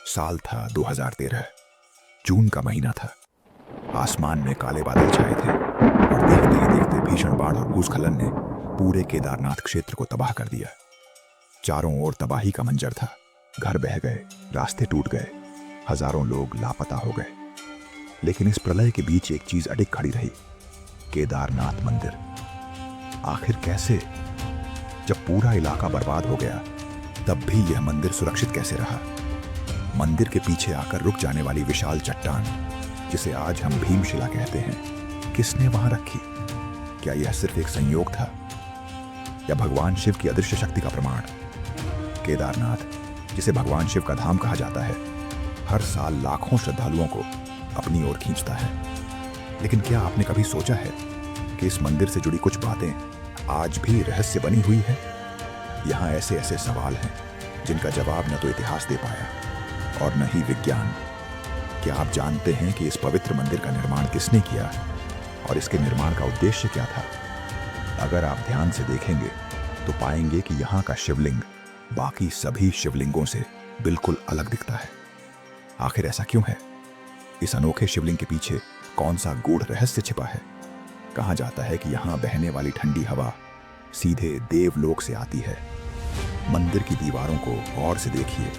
साल था 2013। जून का महीना था। आसमान में काले बादल छाए थे और देखते ही देखते भीषण बाढ़ और भूस्खलन ने पूरे केदारनाथ क्षेत्र को तबाह कर दिया। चारों ओर तबाही का मंजर था। घर बह गए, रास्ते टूट गए, हजारों लोग लापता हो गए। लेकिन इस प्रलय के बीच एक चीज अडिग खड़ी रही, केदारनाथ मंदिर। आखिर कैसे? जब पूरा इलाका बर्बाद हो गया तब भी यह मंदिर सुरक्षित कैसे रहा? मंदिर के पीछे आकर रुक जाने वाली विशाल चट्टान, जिसे आज हम भीमशिला कहते हैं, किसने वहां रखी? क्या यह सिर्फ एक संयोग था या भगवान शिव की अदृश्य शक्ति का प्रमाण? केदारनाथ, जिसे भगवान शिव का धाम कहा जाता है, हर साल लाखों श्रद्धालुओं को अपनी ओर खींचता है। लेकिन क्या आपने कभी सोचा है कि इस मंदिर से जुड़ी कुछ बातें आज भी रहस्य बनी हुई है? यहाँ ऐसे ऐसे सवाल हैं जिनका जवाब न तो इतिहास दे पाया और न ही विज्ञान। क्या आप जानते हैं कि इस पवित्र मंदिर का निर्माण किसने किया और इसके निर्माण का उद्देश्य क्या था? अगर आप ध्यान से देखेंगे तो पाएंगे कि यहाँ का शिवलिंग बाकी सभी शिवलिंगों से बिल्कुल अलग दिखता है। आखिर ऐसा क्यों है? इस अनोखे शिवलिंग के पीछे कौन सा गूढ़ रहस्य छिपा है? कहा जाता है कि यहाँ बहने वाली ठंडी हवा सीधे देवलोक से आती है। मंदिर की दीवारों को गौर से देखिए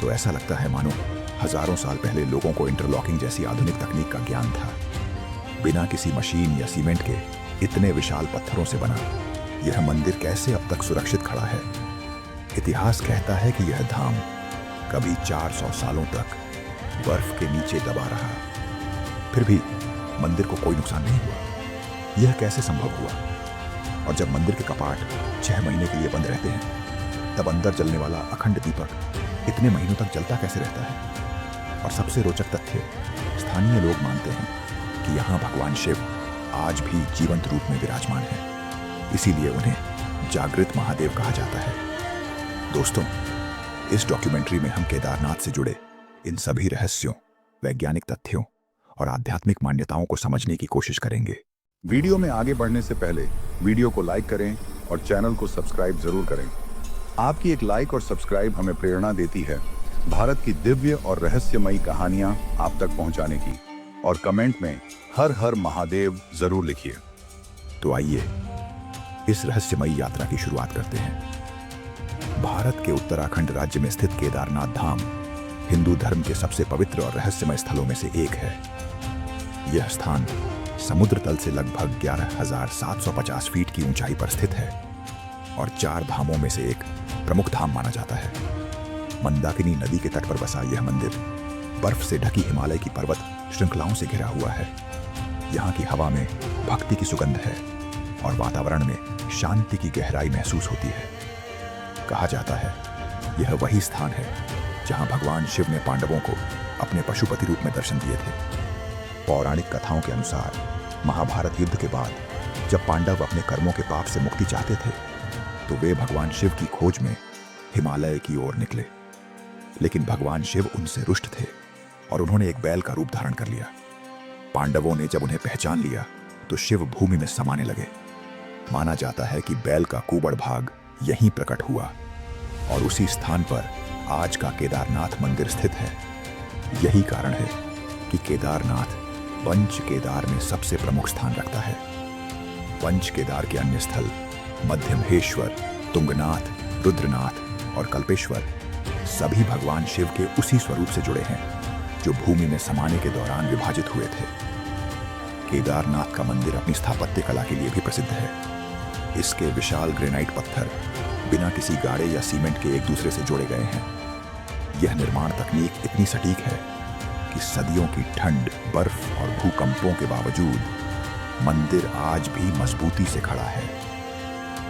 तो ऐसा लगता है मानो हजारों साल पहले लोगों को इंटरलॉकिंग जैसी आधुनिक तकनीक का ज्ञान था। बिना किसी मशीन या सीमेंट के इतने विशाल पत्थरों से बना यह मंदिर कैसे अब तक सुरक्षित खड़ा है? इतिहास कहता है कि यह धाम कभी 400 सालों तक बर्फ के नीचे दबा रहा, फिर भी मंदिर को कोई नुकसान नहीं हुआ। यह कैसे संभव हुआ? और जब मंदिर के कपाट 6 महीने के लिए बंद रहते हैं, तब अंदर जलने वाला अखंड दीपक इतने महीनों तक जलता कैसे रहता है? और सबसे रोचक तथ्य, स्थानीय लोग मानते हैं कि यहाँ भगवान शिव आज भी जीवंत रूप में विराजमान है, इसीलिए उन्हें जागृत महादेव कहा जाता है। दोस्तों, इस डॉक्यूमेंट्री में हम केदारनाथ से जुड़े इन सभी रहस्यों, वैज्ञानिक तथ्यों और आध्यात्मिक मान्यताओं को समझने की कोशिश करेंगे। वीडियो में आगे बढ़ने से पहले वीडियो को लाइक करें और चैनल को सब्सक्राइब जरूर करें। आपकी एक लाइक और सब्सक्राइब हमें प्रेरणा देती है भारत की दिव्य और रहस्यमयी कहानियां आप तक पहुंचाने की। और कमेंट में हर हर महादेव जरूर लिखिए। तो आइए इस रहस्यमयी यात्रा की शुरुआत करते हैं। भारत के उत्तराखंड राज्य में स्थित केदारनाथ धाम हिंदू धर्म के सबसे पवित्र और रहस्यमय स्थलों में से एक है। यह स्थान समुद्र तल से लगभग 11,750 फीट की ऊंचाई पर स्थित है और 4 धामों में से एक प्रमुख धाम माना जाता है। मंदाकिनी नदी के तट पर बसा यह मंदिर बर्फ से ढकी हिमालय की पर्वत श्रृंखलाओं से घिरा हुआ है। यहाँ की हवा में भक्ति की सुगंध है और वातावरण में शांति की गहराई महसूस होती है। कहा जाता है यह वही स्थान है जहाँ भगवान शिव ने पांडवों को अपने पशुपति रूप में दर्शन दिए थे। पौराणिक कथाओं के अनुसार महाभारत युद्ध के बाद जब पांडव अपने कर्मों के पाप से मुक्ति चाहते थे तो वे भगवान शिव की खोज में हिमालय की ओर निकले। लेकिन भगवान शिव उनसे रुष्ट थे और उन्होंने एक बैल का रूप धारण कर लिया। पांडवों ने जब उन्हें पहचान लिया तो शिव भूमि में समाने लगे। माना जाता है कि बैल का कुबड़ भाग यहीं प्रकट हुआ और उसी स्थान पर आज का केदारनाथ मंदिर स्थित है। यही कारण है कि केदारनाथ पंच केदार में सबसे प्रमुख स्थान रखता है। पंच केदार के अन्य स्थल मध्यमहेश्वर, तुंगनाथ, रुद्रनाथ और कल्पेश्वर सभी भगवान शिव के उसी स्वरूप से जुड़े हैं जो भूमि में समाने के दौरान विभाजित हुए थे। केदारनाथ का मंदिर अपनी स्थापत्य कला के लिए भी प्रसिद्ध है। इसके विशाल ग्रेनाइट पत्थर बिना किसी गाड़े या सीमेंट के एक दूसरे से जोड़े गए हैं। यह निर्माण तकनीक इतनी सटीक है कि सदियों की ठंड, बर्फ और भूकंपों के बावजूद मंदिर आज भी मजबूती से खड़ा है।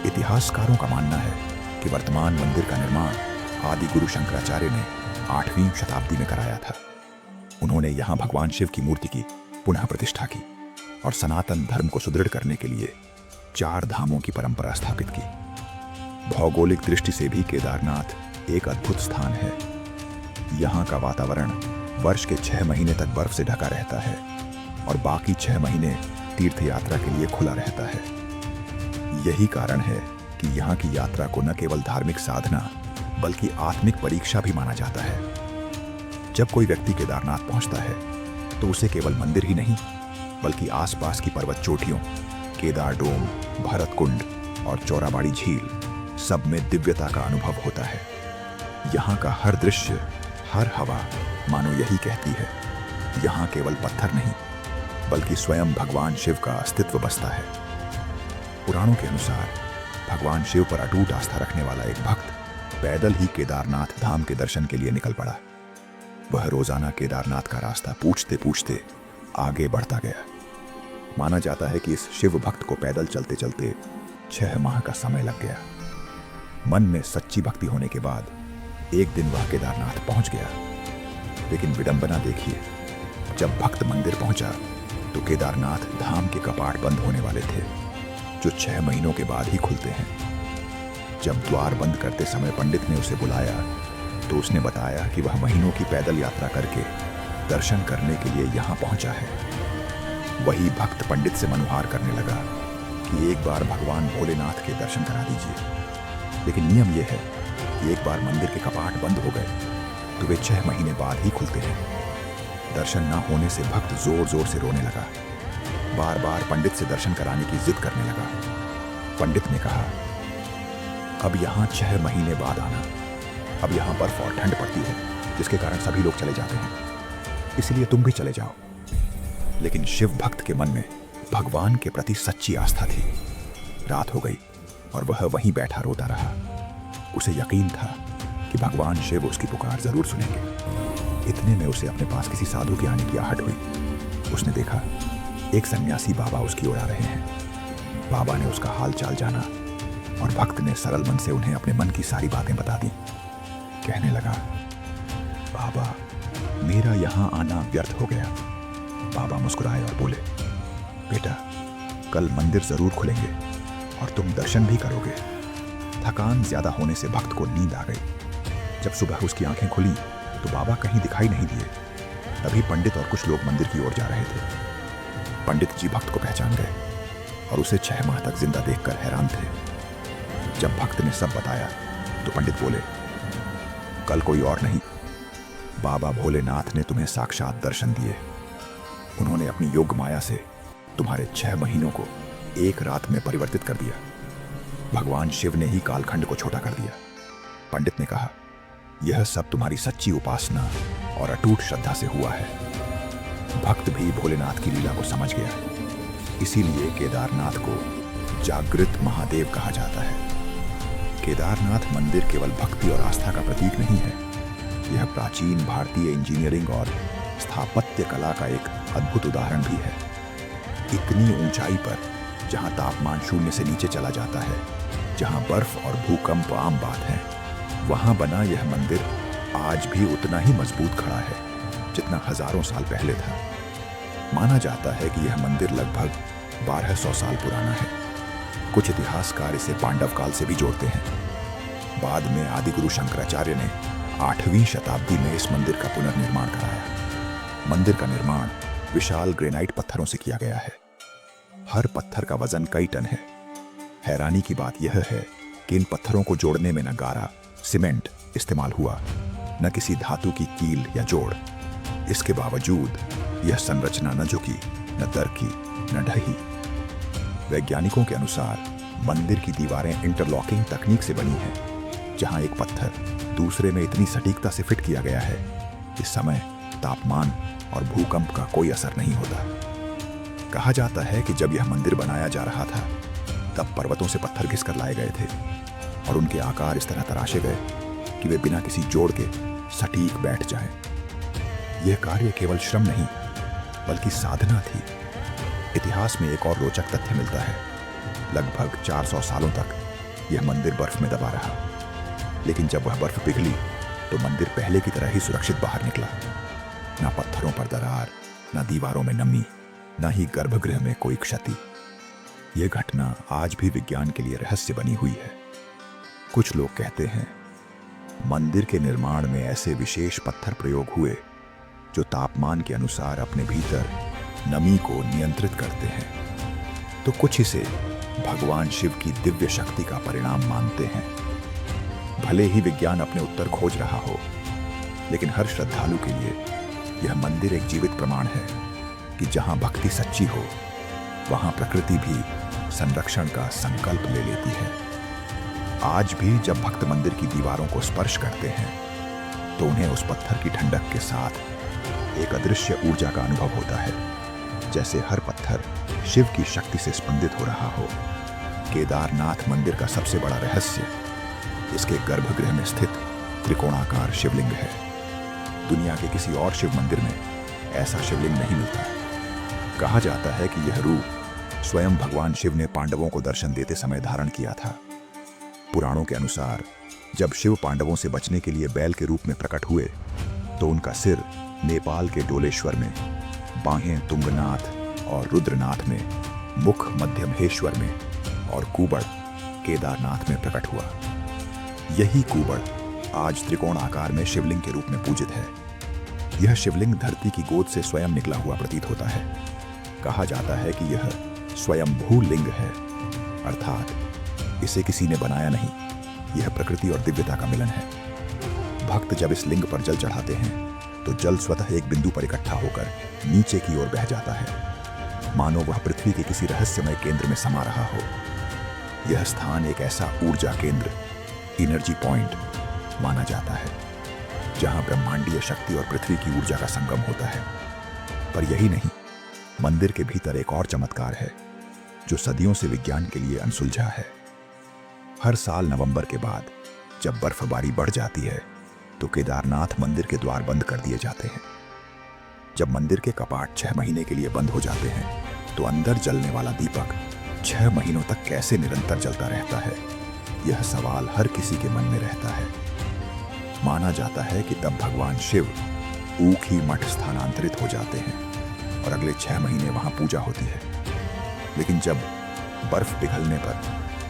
इतिहासकारों का मानना है कि वर्तमान मंदिर का निर्माण आदि गुरु शंकराचार्य ने 8वीं शताब्दी में कराया था। उन्होंने यहाँ भगवान शिव की मूर्ति की पुनः प्रतिष्ठा की और सनातन धर्म को सुदृढ़ करने के लिए 4 धामों की परंपरा स्थापित की। भौगोलिक दृष्टि से भी केदारनाथ एक अद्भुत स्थान है। यहाँ का वातावरण वर्ष के 6 महीने तक बर्फ से ढका रहता है और बाकी 6 महीने तीर्थ यात्रा के लिए खुला रहता है। यही कारण है कि यहाँ की यात्रा को न केवल धार्मिक साधना बल्कि आत्मिक परीक्षा भी माना जाता है। जब कोई व्यक्ति केदारनाथ पहुंचता है तो उसे केवल मंदिर ही नहीं बल्कि आसपास की पर्वत चोटियों, केदार डोम, भरत कुंड और चौराबाड़ी झील सब में दिव्यता का अनुभव होता है। यहाँ का हर दृश्य, हर हवा मानो यही कहती है, यहाँ केवल पत्थर नहीं बल्कि स्वयं भगवान शिव का अस्तित्व बसता है। पुराणों के अनुसार भगवान शिव पर अटूट आस्था रखने वाला एक भक्त पैदल ही केदारनाथ धाम के दर्शन के लिए निकल पड़ा। वह रोजाना केदारनाथ का रास्ता पूछते पूछते आगे बढ़ता गया। माना जाता है कि इस शिव भक्त को पैदल चलते चलते 6 माह का समय लग गया। मन में सच्ची भक्ति होने के बाद एक दिन वह केदारनाथ पहुंच गया। लेकिन विडंबना देखिए, जब भक्त मंदिर पहुंचा तो केदारनाथ धाम के कपाट बंद होने वाले थे, जो 6 महीनों के बाद ही खुलते हैं। जब द्वार बंद करते समय पंडित ने उसे बुलाया तो उसने बताया कि वह महीनों की पैदल यात्रा करके दर्शन करने के लिए यहाँ पहुंचा है। वही भक्त पंडित से मनुहार करने लगा कि एक बार भगवान भोलेनाथ के दर्शन करा दीजिए। लेकिन नियम यह है कि एक बार मंदिर के कपाट बंद हो गए तो वे 6 महीने बाद ही खुलते हैं। दर्शन न होने से भक्त जोर जोर से रोने लगा, बार बार पंडित से दर्शन कराने की जिद करने लगा। पंडित ने कहा, अब यहाँ 6 महीने बाद आना। अब यहाँ बर्फ और ठंड पड़ती है जिसके कारण सभी लोग चले जाते हैं, इसलिए तुम भी चले जाओ। लेकिन शिव भक्त के मन में भगवान के प्रति सच्ची आस्था थी। रात हो गई और वह वहीं बैठा रोता रहा। उसे यकीन था कि भगवान शिव उसकी पुकार जरूर सुनेंगे। इतने में उसे अपने पास किसी साधु के आने की आहट हुई। उसने देखा एक सन्यासी बाबा उसकी ओर आ रहे हैं। बाबा ने उसका हाल चाल जाना और भक्त ने सरल मन से उन्हें अपने मन की सारी बातें बता दी। कहने लगा, बाबा, मेरा यहाँ आना व्यर्थ हो गया। बाबा मुस्कुराए और बोले, बेटा, कल मंदिर जरूर खुलेंगे और तुम दर्शन भी करोगे। थकान ज्यादा होने से भक्त को नींद आ गई। जब सुबह उसकी आंखें खुली तो बाबा कहीं दिखाई नहीं दिए। तभी पंडित और कुछ लोग मंदिर की ओर जा रहे थे। पंडित जी भक्त को पहचान गए और उसे 6 माह तक जिंदा देखकर हैरान थे। जब भक्त ने सब बताया तो पंडित बोले, कल कोई और नहीं, बाबा भोलेनाथ ने तुम्हें साक्षात दर्शन दिए। उन्होंने अपनी योग माया से तुम्हारे 6 महीनों को एक रात में परिवर्तित कर दिया। भगवान शिव ने ही कालखंड को छोटा कर दिया। पंडित ने कहा, यह सब तुम्हारी सच्ची उपासना और अटूट श्रद्धा से हुआ है। भक्त भी भोलेनाथ की लीला को समझ गया। इसीलिए केदारनाथ को जागृत महादेव कहा जाता है। केदारनाथ मंदिर केवल भक्ति और आस्था का प्रतीक नहीं है, यह प्राचीन भारतीय इंजीनियरिंग और स्थापत्य कला का एक अद्भुत उदाहरण भी है। इतनी ऊंचाई पर, जहां तापमान 0 से नीचे चला जाता है, जहां बर्फ और भूकंप आम बात है, वहां बना यह मंदिर आज भी उतना ही मजबूत खड़ा है जितना हजारों साल पहले था। माना जाता है कि यह मंदिर लगभग 1200 साल पुराना है। कुछ इतिहासकार इसे पांडव काल से भी जोड़ते हैं। बाद में आदिगुरु शंकराचार्य ने 8वीं शताब्दी में इस मंदिर का पुनर्निर्माण कराया। मंदिर का निर्माण विशाल ग्रेनाइट पत्थरों से किया गया है। हर पत्थर का वजन कई टन है। हैरानी की बात यह है कि इन पत्थरों को जोड़ने में न गारा, सीमेंट इस्तेमाल हुआ, न किसी धातु की कील या जोड़। इसके बावजूद यह संरचना न झुकी, न दरकी, न ढही। वैज्ञानिकों के अनुसार मंदिर की दीवारें इंटरलॉकिंग तकनीक से बनी हैं, जहां एक पत्थर दूसरे में इतनी सटीकता से फिट किया गया है कि समय, तापमान और भूकंप का कोई असर नहीं होता। कहा जाता है कि जब यह मंदिर बनाया जा रहा था तब पर्वतों से पत्थर घिसकर लाए गए थे और उनके आकार इस तरह तराशे गए कि वे बिना किसी जोड़ के सटीक बैठ जाएं। यह कार्य केवल श्रम नहीं बल्कि साधना थी। इतिहास में एक और रोचक तथ्य मिलता है। लगभग 400 सालों तक यह मंदिर बर्फ में दबा रहा, लेकिन जब वह बर्फ पिघली तो मंदिर पहले की तरह ही सुरक्षित बाहर निकला। न पत्थरों पर दरार, न दीवारों में नमी, न ही गर्भगृह में कोई क्षति। यह घटना आज भी विज्ञान के लिए रहस्य बनी हुई है। कुछ लोग कहते हैं मंदिर के निर्माण में ऐसे विशेष पत्थर प्रयोग हुए जो तापमान के अनुसार अपने भीतर नमी को नियंत्रित करते हैं, तो कुछ इसे भगवान शिव की दिव्य शक्ति का परिणाम मानते हैं। भले ही विज्ञान अपने उत्तर खोज रहा हो, लेकिन हर श्रद्धालु के लिए यह मंदिर एक जीवित प्रमाण है कि जहां भक्ति सच्ची हो, वहां प्रकृति भी संरक्षण का संकल्प ले लेती है। आज भी जब भक्त मंदिर की दीवारों को स्पर्श करते हैं तो उन्हें उस पत्थर की ठंडक के साथ एक अदृश्य ऊर्जा का अनुभव होता है, जैसे हर पत्थर शिव की शक्ति से स्पंदित हो रहा हो। केदारनाथ मंदिर का सबसे बड़ा रहस्य इसके गर्भगृह में स्थित त्रिकोणाकार शिवलिंग है। दुनिया के किसी और शिव मंदिर में ऐसा शिवलिंग नहीं मिलता। कहा जाता है कि यह रूप स्वयं भगवान शिव ने पांडवों को दर्शन देते समय धारण किया था। पुराणों के अनुसार जब शिव पांडवों से बचने के लिए बैल के रूप में प्रकट हुए तो उनका सिर नेपाल के डोलेश्वर में, बाहें तुंगनाथ और रुद्रनाथ में, मुख मध्यमहेश्वर में और कूबड़ केदारनाथ में प्रकट हुआ। यही कूबड़ आज त्रिकोण आकार में शिवलिंग के रूप में पूजित है। यह शिवलिंग धरती की गोद से स्वयं निकला हुआ प्रतीत होता है। कहा जाता है कि यह स्वयंभू लिंग है, अर्थात इसे किसी ने बनाया नहीं, यह प्रकृति और दिव्यता का मिलन है। भक्त जब इस लिंग पर जल चढ़ाते हैं तो जल स्वतः एक बिंदु पर इकट्ठा होकर नीचे की ओर बह जाता है, मानो वह पृथ्वी के किसी रहस्यमय केंद्र में समा रहा हो। यह स्थान एक ऐसा ऊर्जा केंद्र, एनर्जी पॉइंट माना जाता है जहां ब्रह्मांडीय शक्ति और पृथ्वी की ऊर्जा का संगम होता है। पर यही नहीं, मंदिर के भीतर एक और चमत्कार है जो सदियों से विज्ञान के लिए अनसुलझा है। हर साल नवंबर के बाद जब बर्फबारी बढ़ जाती है तो केदारनाथ मंदिर के द्वार बंद कर दिए जाते हैं। जब मंदिर के कपाट 6 महीने के लिए बंद हो जाते हैं तो अंदर जलने वाला दीपक 6 महीनों तक कैसे निरंतर जलता रहता है, यह सवाल हर किसी के मन में रहता है। माना जाता है कि तब भगवान शिव ऊखी मठ स्थानांतरित हो जाते हैं और अगले 6 महीने वहां पूजा होती है। लेकिन जब बर्फ पिघलने पर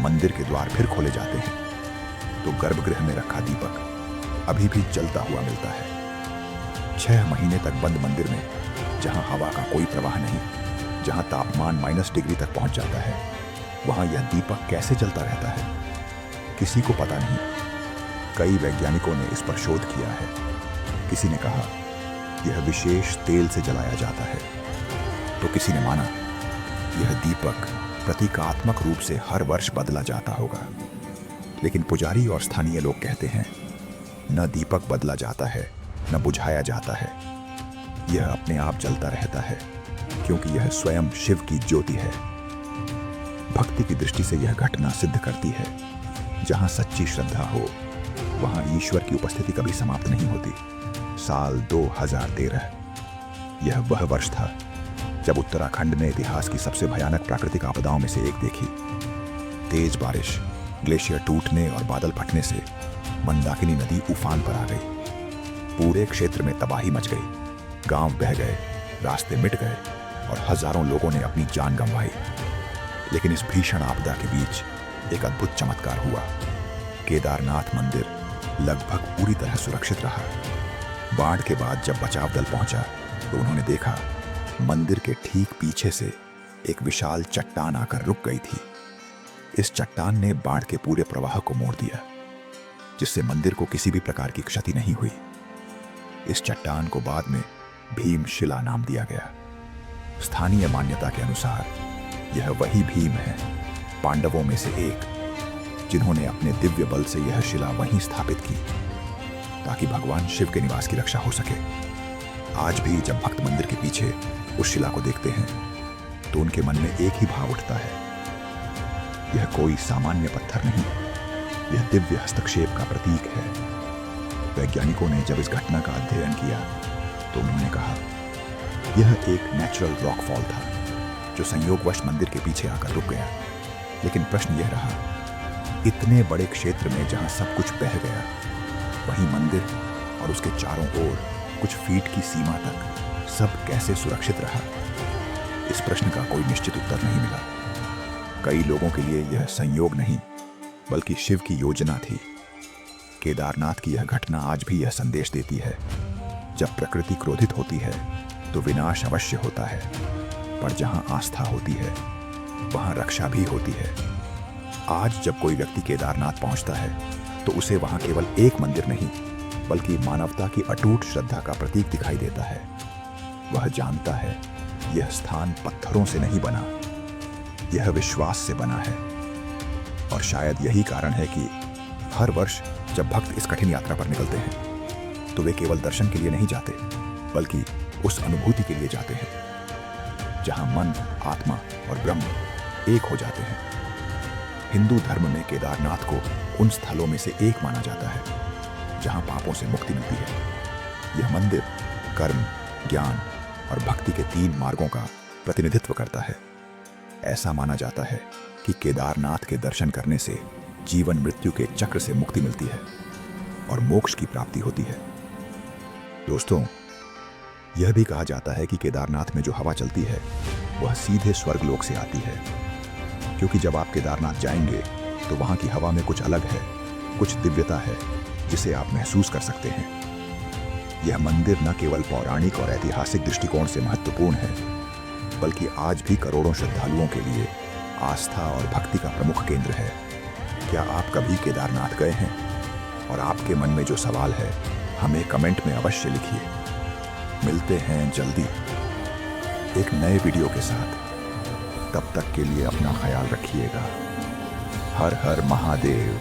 मंदिर के द्वार फिर खोले जाते हैं तो गर्भगृह में रखा दीपक अभी भी जलता हुआ मिलता है। 6 महीने तक बंद मंदिर में, जहां हवा का कोई प्रवाह नहीं, जहां तापमान -डिग्री तक पहुंच जाता है, वहां यह दीपक कैसे जलता रहता है, किसी को पता नहीं। कई वैज्ञानिकों ने इस पर शोध किया है। किसी ने कहा यह विशेष तेल से जलाया जाता है, तो किसी ने माना यह दीपक प्रतीकात्मक रूप से हर वर्ष बदला जाता होगा। लेकिन पुजारी और स्थानीय लोग कहते हैं न दीपक बदला जाता है, न बुझाया जाता है, यह अपने आप जलता रहता है क्योंकि यह स्वयं शिव की ज्योति है। भक्ति की दृष्टि से यह घटना सिद्ध करती है जहां सच्ची श्रद्धा हो वहां ईश्वर की उपस्थिति कभी समाप्त नहीं होती। साल 2013 यह वह वर्ष था जब उत्तराखंड ने इतिहास की सबसे भयानक प्राकृतिक आपदाओं में से एक देखी। तेज बारिश, ग्लेशियर टूटने और बादल फटने से मंदाकिनी नदी उफान पर आ गई। पूरे क्षेत्र में तबाही मच गई, गांव बह गए, रास्ते मिट गए और हजारों लोगों ने अपनी जान गंवाई। लेकिन इस भीषण आपदा के बीच एक अद्भुत चमत्कार हुआ। केदारनाथ मंदिर लगभग पूरी तरह सुरक्षित रहा। बाढ़ के बाद जब बचाव दल पहुंचा तो उन्होंने देखा मंदिर के ठीक पीछे से एक विशाल चट्टान आकर रुक गई थी। इस चट्टान ने बाढ़ के पूरे प्रवाह को मोड़ दिया, जिससे मंदिर को किसी भी प्रकार की क्षति नहीं हुई। इस चट्टान को बाद में भीमशिला नाम दिया गया। स्थानीय मान्यता के अनुसार यह वही भीम है, पांडवों में से एक, जिन्होंने अपने दिव्य बल से यह शिला वहीं स्थापित की ताकि भगवान शिव के निवास की रक्षा हो सके। आज भी जब भक्त मंदिर के पीछे उस शिला को देखते हैं तो उनके मन में एक ही भाव उठता है, यह कोई सामान्य पत्थर नहीं, यह दिव्य हस्तक्षेप का प्रतीक है। वैज्ञानिकों ने जब इस घटना का अध्ययन किया तो उन्होंने कहा यह एक नेचुरल रॉकफॉल था जो संयोगवश मंदिर के पीछे आकर रुक गया। लेकिन प्रश्न यह रहा, इतने बड़े क्षेत्र में जहां सब कुछ बह गया, वहीं मंदिर और उसके चारों ओर कुछ फीट की सीमा तक सब कैसे सुरक्षित रहा? इस प्रश्न का कोई निश्चित उत्तर नहीं मिला। कई लोगों के लिए यह संयोग नहीं बल्कि शिव की योजना थी। केदारनाथ की यह घटना आज भी यह संदेश देती है, जब प्रकृति क्रोधित होती है तो विनाश अवश्य होता है, पर जहां आस्था होती है वहां रक्षा भी होती है। आज जब कोई व्यक्ति केदारनाथ पहुंचता है तो उसे वहां केवल एक मंदिर नहीं बल्कि मानवता की अटूट श्रद्धा का प्रतीक दिखाई देता है। वह जानता है यह स्थान पत्थरों से नहीं बना, यह विश्वास से बना है। और शायद यही कारण है कि हर वर्ष जब भक्त इस कठिन यात्रा पर निकलते हैं तो वे केवल दर्शन के लिए नहीं जाते, बल्कि उस अनुभूति के लिए जाते हैं जहां मन, आत्मा और ब्रह्म एक हो जाते हैं। हिंदू धर्म में केदारनाथ को उन स्थलों में से एक माना जाता है जहां पापों से मुक्ति मिलती है। यह मंदिर कर्म, ज्ञान और भक्ति के 3 मार्गों का प्रतिनिधित्व करता है। ऐसा माना जाता है कि केदारनाथ के दर्शन करने से जीवन मृत्यु के चक्र से मुक्ति मिलती है और मोक्ष की प्राप्ति होती है। दोस्तों, यह भी कहा जाता है कि केदारनाथ में जो हवा चलती है वह सीधे स्वर्गलोक से आती है, क्योंकि जब आप केदारनाथ जाएंगे तो वहां की हवा में कुछ अलग है, कुछ दिव्यता है जिसे आप महसूस कर सकते हैं। यह मंदिर न केवल पौराणिक और ऐतिहासिक दृष्टिकोण से महत्वपूर्ण है, बल्कि आज भी करोड़ों श्रद्धालुओं के लिए आस्था और भक्ति का प्रमुख केंद्र है। क्या आप कभी केदारनाथ गए हैं? और आपके मन में जो सवाल है हमें कमेंट में अवश्य लिखिए। मिलते हैं जल्दी एक नए वीडियो के साथ। तब तक के लिए अपना ख्याल रखिएगा। हर हर महादेव।